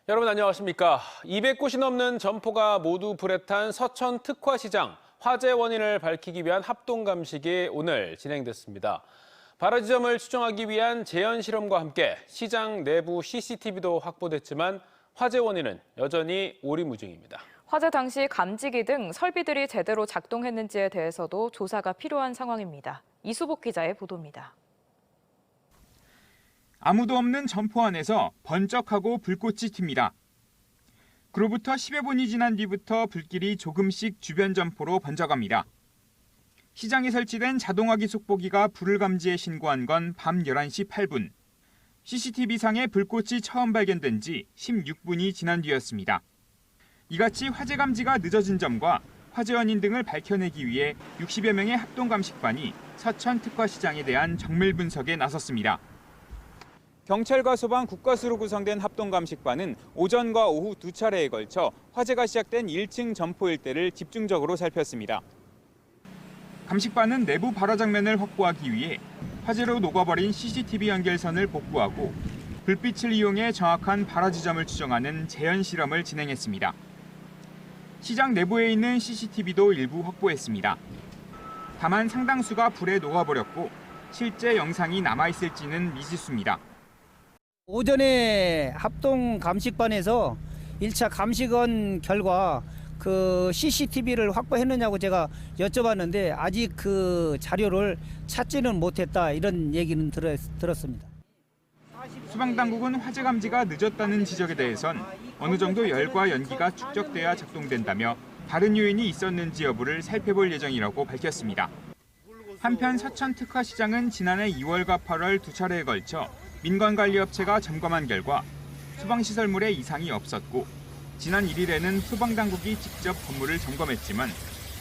여러분 안녕하십니까? 200곳이 넘는 점포가 모두 불에 탄 서천 특화시장 화재 원인을 밝히기 위한 합동감식이 오늘 진행됐습니다. 발화 지점을 추정하기 위한 재현 실험과 함께 시장 내부 CCTV도 확보됐지만 화재 원인은 여전히 오리무중입니다. 화재 당시 감지기 등 설비들이 제대로 작동했는지에 대해서도 조사가 필요한 상황입니다. 이수복 기자의 보도입니다. 아무도 없는 점포 안에서 번쩍하고 불꽃이 튑니다. 그로부터 10여 분이 지난 뒤부터 불길이 조금씩 주변 점포로 번져갑니다. 시장에 설치된 자동화기 속보기가 불을 감지해 신고한 건 밤 11시 8분. CCTV상에 불꽃이 처음 발견된 지 16분이 지난 뒤였습니다. 이같이 화재 감지가 늦어진 점과 화재 원인 등을 밝혀내기 위해 60여 명의 합동감식반이 서천 특화시장에 대한 정밀 분석에 나섰습니다. 경찰과 소방, 국과수로 구성된 합동감식반은 오전과 오후 두 차례에 걸쳐 화재가 시작된 1층 점포 일대를 집중적으로 살폈습니다. 감식반은 내부 발화 장면을 확보하기 위해 화재로 녹아버린 CCTV 연결선을 복구하고 불빛을 이용해 정확한 발화 지점을 추정하는 재현 실험을 진행했습니다. 시장 내부에 있는 CCTV도 일부 확보했습니다. 다만 상당수가 불에 녹아버렸고 실제 영상이 남아있을지는 미지수입니다. 오전에 합동 감식반에서 1차 감식원 결과 그 CCTV를 확보했느냐고 제가 여쭤봤는데 아직 그 자료를 찾지는 못했다 이런 얘기는 들었습니다. 소방당국은 화재 감지가 늦었다는 지적에 대해선 어느 정도 열과 연기가 축적돼야 작동된다며 다른 요인이 있었는지 여부를 살펴볼 예정이라고 밝혔습니다. 한편 서천 특화시장은 지난해 2월과 8월 두 차례에 걸쳐 민간관리업체가 점검한 결과 소방시설물에 이상이 없었고 지난 1일에는 소방당국이 직접 건물을 점검했지만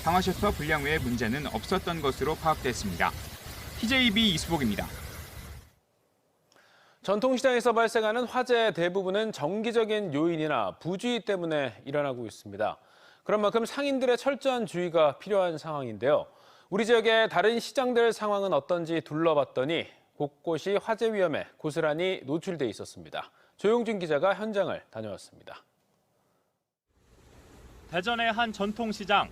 방화셔터 불량 외에 문제는 없었던 것으로 파악됐습니다. TJB 이수복입니다. 전통시장에서 발생하는 화재의 대부분은 정기적인 요인이나 부주의 때문에 일어나고 있습니다. 그런 만큼 상인들의 철저한 주의가 필요한 상황인데요. 우리 지역의 다른 시장들 상황은 어떤지 둘러봤더니 곳곳이 화재 위험에 고스란히 노출돼 있었습니다. 조용준 기자가 현장을 다녀왔습니다. 대전의 한 전통시장,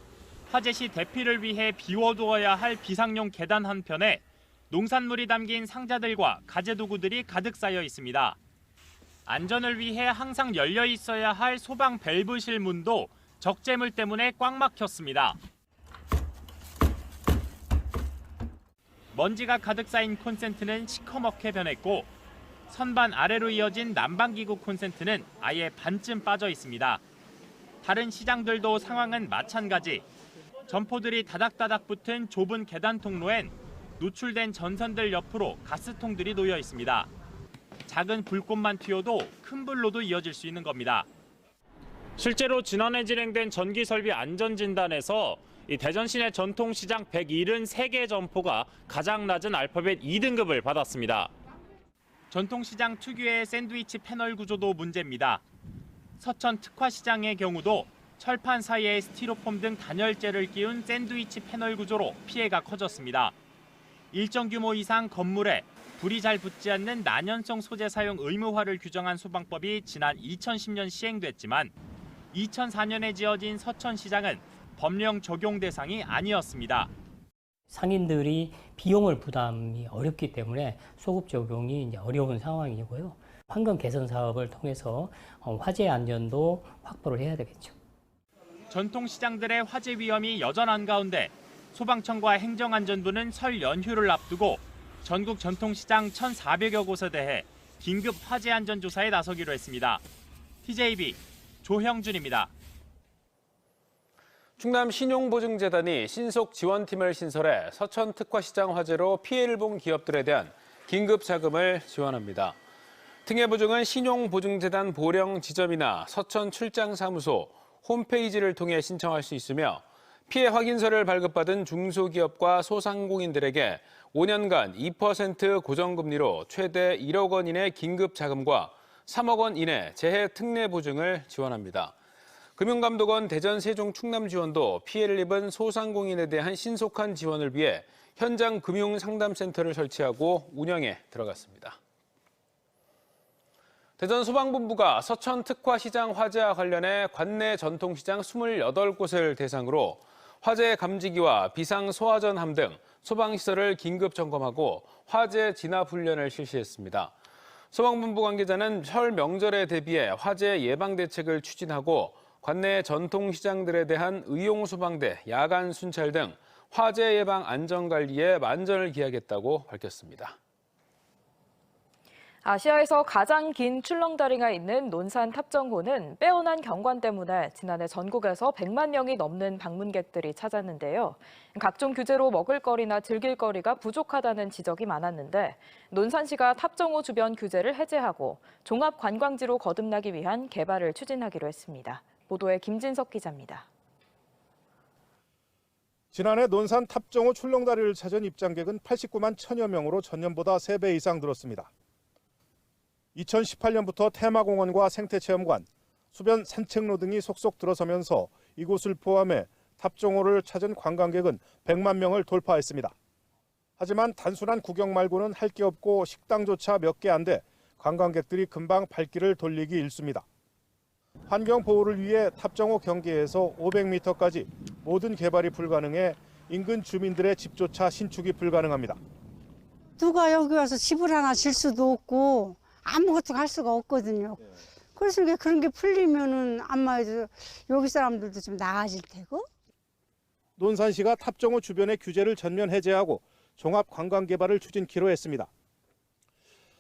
화재 시 대피를 위해 비워두어야 할 비상용 계단 한편에 농산물이 담긴 상자들과 가재도구들이 가득 쌓여 있습니다. 안전을 위해 항상 열려 있어야 할 소방 밸브실 문도 적재물 때문에 꽉 막혔습니다. 먼지가 가득 쌓인 콘센트는 시커멓게 변했고 선반 아래로 이어진 난방기구 콘센트는 아예 반쯤 빠져 있습니다. 다른 시장들도 상황은 마찬가지. 점포들이 다닥다닥 붙은 좁은 계단 통로엔 노출된 전선들 옆으로 가스통들이 놓여 있습니다. 작은 불꽃만 튀어도 큰 불로도 이어질 수 있는 겁니다. 실제로 지난해 진행된 전기설비 안전진단에서 이 대전 시내 전통시장 173개 점포가 가장 낮은 알파벳 2등급을 받았습니다. 전통시장 특유의 샌드위치 패널 구조도 문제입니다. 서천 특화시장의 경우도 철판 사이에 스티로폼 등 단열재를 끼운 샌드위치 패널 구조로 피해가 커졌습니다. 일정 규모 이상 건물에 불이 잘 붙지 않는 난연성 소재 사용 의무화를 규정한 소방법이 지난 2010년 시행됐지만 2004년에 지어진 서천시장은 법령 적용 대상이 아니었습니다. 상인들이 비용을 부담이 어렵기 때문에 소급 적용이 이제 어려운 상황이고요. 환경 개선 사업을 통해서 화재 안전도 확보를 해야 되겠죠. 전통시장들의 화재 위험이 여전한 가운데 소방청과 행정안전부는 설 연휴를 앞두고 전국 전통시장 1,400여 곳에 대해 긴급 화재 안전 조사에 나서기로 했습니다. TJB 조형준입니다. 충남 신용보증재단이 신속 지원팀을 신설해 서천 특화시장 화재로 피해를 본 기업들에 대한 긴급 자금을 지원합니다. 특례보증은 신용보증재단 보령 지점이나 서천 출장사무소, 홈페이지를 통해 신청할 수 있으며 피해 확인서를 발급받은 중소기업과 소상공인들에게 5년간 2% 고정금리로 최대 1억 원 이내 긴급 자금과 3억 원 이내 재해 특례보증을 지원합니다. 금융감독원 대전 세종 충남 지원도 피해를 입은 소상공인에 대한 신속한 지원을 위해 현장 금융상담센터를 설치하고 운영에 들어갔습니다. 대전소방본부가 서천 특화시장 화재와 관련해 관내 전통시장 28곳을 대상으로 화재 감지기와 비상소화전함 등 소방시설을 긴급 점검하고 화재 진압 훈련을 실시했습니다. 소방본부 관계자는 설 명절에 대비해 화재 예방 대책을 추진하고 관내 전통시장들에 대한 의용소방대, 야간 순찰 등 화재 예방 안전관리에 만전을 기하겠다고 밝혔습니다. 아시아에서 가장 긴 출렁다리가 있는 논산 탑정호는 빼어난 경관 때문에 지난해 전국에서 100만 명이 넘는 방문객들이 찾았는데요. 각종 규제로 먹을거리나 즐길거리가 부족하다는 지적이 많았는데 논산시가 탑정호 주변 규제를 해제하고 종합관광지로 거듭나기 위한 개발을 추진하기로 했습니다. 보도에 김진석 기자입니다. 지난해 논산 탑정호 출렁다리를 찾은 입장객은 89만 1천여 명으로 전년보다 3배 이상 늘었습니다. 2018년부터 테마공원과 생태체험관, 수변 산책로 등이 속속 들어서면서 이곳을 포함해 탑정호를 찾은 관광객은 100만 명을 돌파했습니다. 하지만 단순한 구경 말고는 할 게 없고 식당조차 몇 개 안 돼 관광객들이 금방 발길을 돌리기 일쑤입니다. 환경보호를 위해 탑정호 경계에서 500m까지 모든 개발이 불가능해 인근 주민들의 집조차 신축이 불가능합니다. 누가 여기 와서 집을 하나 질 수도 없고 아무것도 할 수가 없거든요. 그래서 그런 게 풀리면은 아마 여기 사람들도 좀 나아질 테고. 논산시가 탑정호 주변의 규제를 전면 해제하고 종합 관광 개발을 추진키로 했습니다.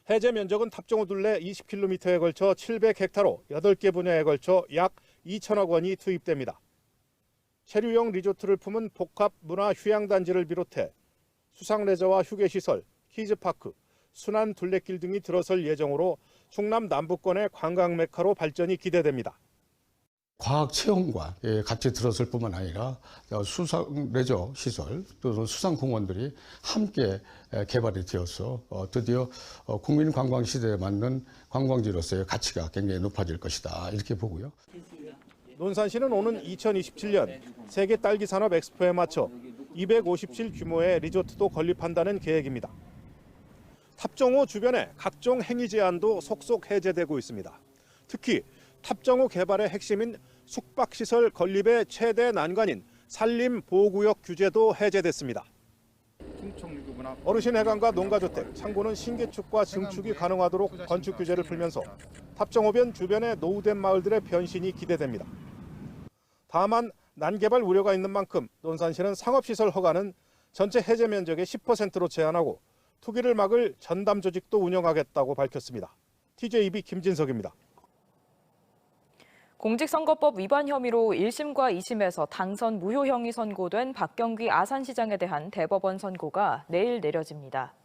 해제 면적은 탑정호 둘레 20km에 걸쳐 700헥타로 8개 분야에 걸쳐 약 2천억 원이 투입됩니다. 체류용 리조트를 품은 복합 문화 휴양단지를 비롯해 수상레저와 휴게시설, 키즈파크, 순환 둘레길 등이 들어설 예정으로 충남 남부권의 관광 메카로 발전이 기대됩니다. 과학 체험과 같이 들었을 뿐만 아니라 수상 레저 시설 또 수상 공원들이 함께 개발이 되어서 드디어 국민 관광 시대에 맞는 관광지로서의 가치가 굉장히 높아질 것이다 이렇게 보고요. 논산시는 오는 2027년 세계 딸기 산업 엑스포에 맞춰 250실 규모의 리조트도 건립한다는 계획입니다. 탑정호 주변에 각종 행위 제한도 속속 해제되고 있습니다. 특히 탑정호 개발의 핵심인 숙박시설 건립의 최대 난관인 산림보호구역 규제도 해제됐습니다. 어르신 해관과 농가주택, 창고는 신개축과 증축이 가능하도록 건축 규제를 풀면서 탑정호변 주변의 노후된 마을들의 변신이 기대됩니다. 다만 난개발 우려가 있는 만큼 논산시는 상업시설 허가는 전체 해제 면적의 10%로 제한하고 투기를 막을 전담 조직도 운영하겠다고 밝혔습니다. TJB 김진석입니다. 공직선거법 위반 혐의로 1심과 2심에서 당선 무효형이 선고된 박경귀 아산시장에 대한 대법원 선고가 내일 내려집니다.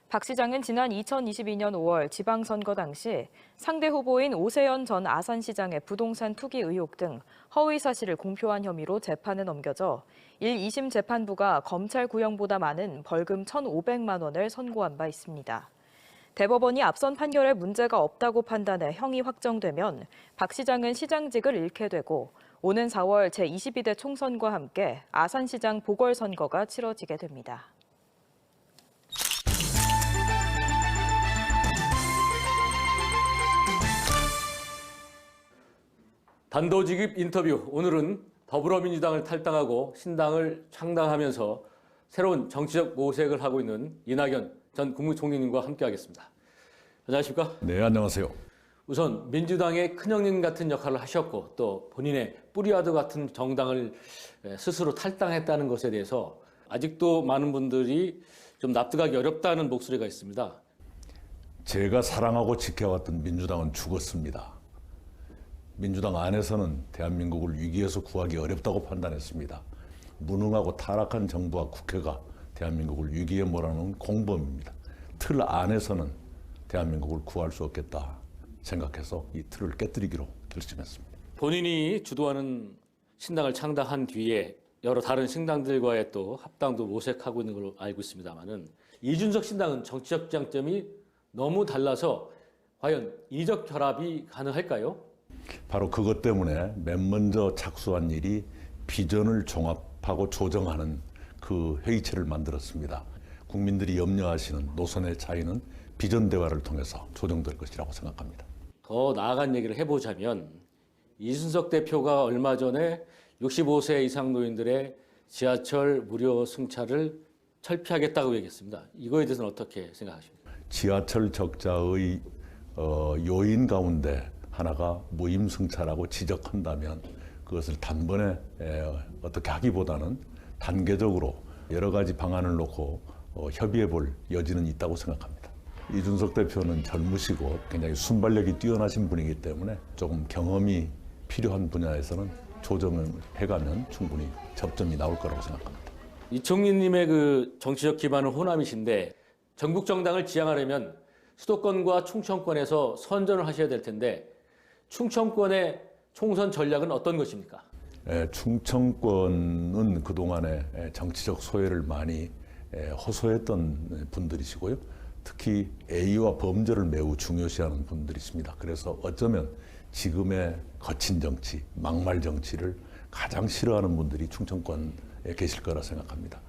박 시장은 지난 2022년 5월 지방선거 당시 상대 후보인 오세연 전 아산시장의 부동산 투기 의혹 등 허위 사실을 공표한 혐의로 재판에 넘겨져 1, 2심 재판부가 검찰 구형보다 많은 벌금 1,500만 원을 선고한 바 있습니다. 대법원이 앞선 판결에 문제가 없다고 판단해 형이 확정되면 박 시장은 시장직을 잃게 되고 오는 4월 제22대 총선과 함께 아산시장 보궐선거가 치러지게 됩니다. 단도직입 인터뷰. 오늘은 더불어민주당을 탈당하고 신당을 창당하면서 새로운 정치적 모색을 하고 있는 이낙연 전 국무총리님과 함께하겠습니다. 안녕하십니까? 네, 안녕하세요. 우선 민주당의 큰형님 같은 역할을 하셨고 또 본인의 뿌리와도 같은 정당을 스스로 탈당했다는 것에 대해서 아직도 많은 분들이 좀 납득하기 어렵다는 목소리가 있습니다. 제가 사랑하고 지켜왔던 민주당은 죽었습니다. 민주당 안에서는 대한민국을 위기에서 구하기 어렵다고 판단했습니다. 무능하고 타락한 정부와 국회가 대한민국을 위기에 몰아넣은 공범입니다. 틀 안에서는 대한민국을 구할 수 없겠다 생각해서 이 틀을 깨뜨리기로 결심했습니다. 본인이 주도하는 신당을 창당한 뒤에 여러 다른 신당들과의 또 합당도 모색하고 있는 걸로 알고 있습니다만은 이준석 신당은 정치적 지향점이 너무 달라서 과연 이적 결합이 가능할까요? 바로 그것 때문에 맨 먼저 착수한 일이 비전을 종합하고 조정하는 그 회의체를 만들었습니다. 국민들이 염려하시는 노선의 차이는 비전 대화를 통해서 조정될 것이라고 생각합니다. 더 나아간 얘기를 해보자면 이준석 대표가 얼마 전에 65세 이상 노인들의 지하철 무료 승차를 철폐하겠다고 얘기했습니다. 이거에 대해서는 어떻게 생각하십니까? 지하철 적자의 요인 가운데 하나가 무임승차라고 지적한다면 그것을 단번에 어떻게 하기보다는 단계적으로 여러 가지 방안을 놓고 협의해 볼 여지는 있다고 생각합니다. 이준석 대표는 젊으시고 굉장히 순발력이 뛰어나신 분이기 때문에 조금 경험이 필요한 분야에서는 조정을 해가면 충분히 접점이 나올 거라고 생각합니다. 이총리님의 그 정치적 기반은 호남이신데 전국 정당을 지향하려면 수도권과 충청권에서 선전을 하셔야 될 텐데 충청권의 총선 전략은 어떤 것입니까? 충청권은 그동안에 정치적 소외를 많이 호소했던 분들이시고요. 특히 A와 범죄를 매우 중요시하는 분들이십니다. 그래서 어쩌면 지금의 거친 정치, 막말 정치를 가장 싫어하는 분들이 충청권에 계실 거라 생각합니다.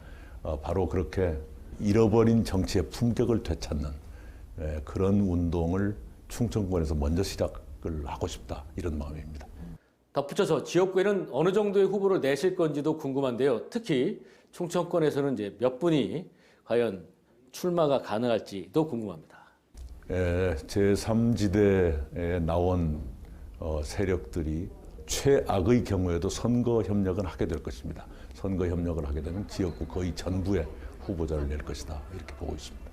바로 그렇게 잃어버린 정치의 품격을 되찾는 그런 운동을 충청권에서 먼저 시작을 하고 싶다, 이런 마음입니다. 덧붙여서 지역구에는 어느 정도의 후보를 내실 건지도 궁금한데요. 특히 충청권에서는 이제 몇 분이 과연 출마가 가능할지도 궁금합니다. 제3지대에 나온 세력들이 최악의 경우에도 선거 협력은 하게 될 것입니다. 선거 협력을 하게 되면 지역구 거의 전부에 후보자를 낼 것이다, 이렇게 보고 있습니다.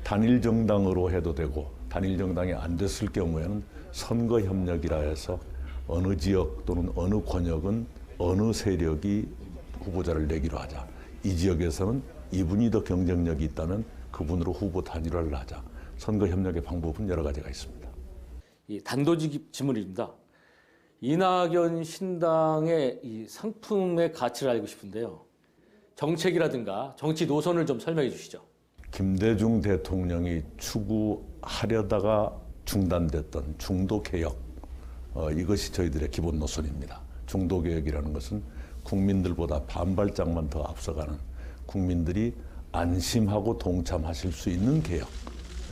단일 정당으로 해도 되고 단일 정당이 안 됐을 경우에는 선거 협력이라 해서 어느 지역 또는 어느 권역은 어느 세력이 후보자를 내기로 하자. 이 지역에서는 이분이 더 경쟁력이 있다면 그분으로 후보 단일화를 하자. 선거 협력의 방법은 여러 가지가 있습니다. 이 단도직 질문입니다. 이낙연 신당의 이 상품의 가치를 알고 싶은데요. 정책이라든가 정치 노선을 좀 설명해 주시죠. 김대중 대통령이 추구하려다가 중단됐던 중도개혁, 이것이 저희들의 기본 노선입니다. 중도개혁이라는 것은 국민들보다 반발짝만 더 앞서가는, 국민들이 안심하고 동참하실 수 있는 개혁,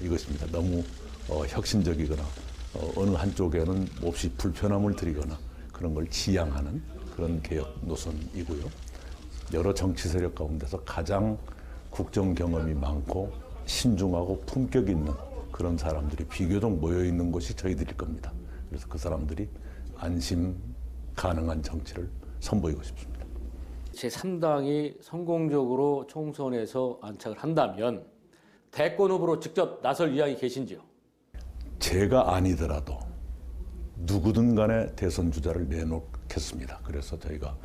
이것입니다. 너무 혁신적이거나 어느 한쪽에는 몹시 불편함을 드리거나 그런 걸 지양하는 그런 개혁 노선이고요. 여러 정치 세력 가운데서 가장 국정 경험이 많고 신중하고 품격 있는 그런 사람들이 비교적 모여 있는 곳이 저희들일 겁니다. 그래서 그 사람들이 안심 가능한 정치를 선보이고 싶습니다. 제3당이 성공적으로 총선에서 안착을 한다면 대권 후보로 직접 나설 의향이 계신지요? 제가 아니더라도 누구든 간에 대선 주자를 내놓겠습니다. 그래서 저희가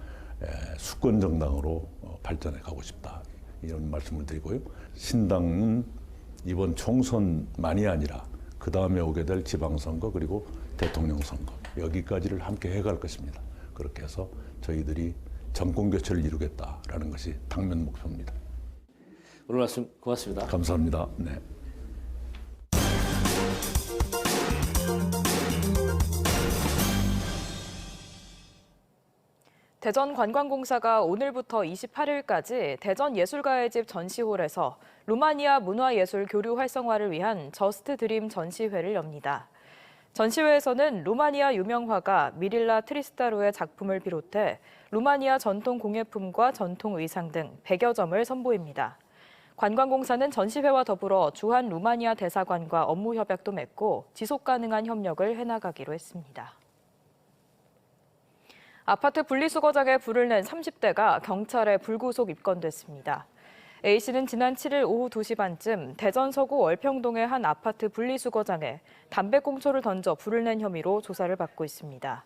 수권 정당으로 발전해 가고 싶다, 이런 말씀을 드리고요. 신당은 이번 총선만이 아니라 그 다음에 오게 될 지방선거 그리고 대통령 선거, 여기까지를 함께 해갈 것입니다. 그렇게 해서 저희들이 정권 교체를 이루겠다라는 것이 당면 목표입니다. 오늘 말씀 고맙습니다. 감사합니다. 네. 대전관광공사가 오늘부터 28일까지 대전예술가의 집 전시홀에서 루마니아 문화예술 교류 활성화를 위한 저스트 드림 전시회를 엽니다. 전시회에서는 루마니아 유명화가 미릴라 트리스타로의 작품을 비롯해 루마니아 전통 공예품과 전통 의상 등 100여 점을 선보입니다. 관광공사는 전시회와 더불어 주한 루마니아 대사관과 업무 협약도 맺고 지속 가능한 협력을 해나가기로 했습니다. 아파트 분리수거장에 불을 낸 30대가 경찰에 불구속 입건됐습니다. A씨는 지난 7일 오후 2시 반쯤 대전 서구 월평동의 한 아파트 분리수거장에 담배꽁초를 던져 불을 낸 혐의로 조사를 받고 있습니다.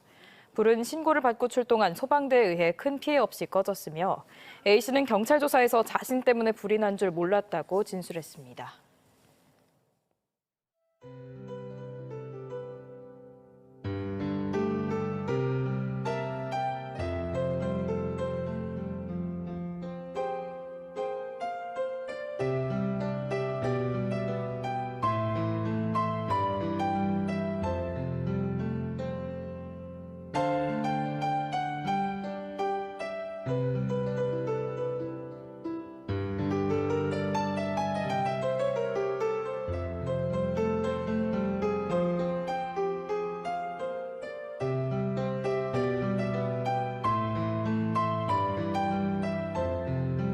불은 신고를 받고 출동한 소방대에 의해 큰 피해 없이 꺼졌으며 A씨는 경찰 조사에서 자신 때문에 불이 난 줄 몰랐다고 진술했습니다.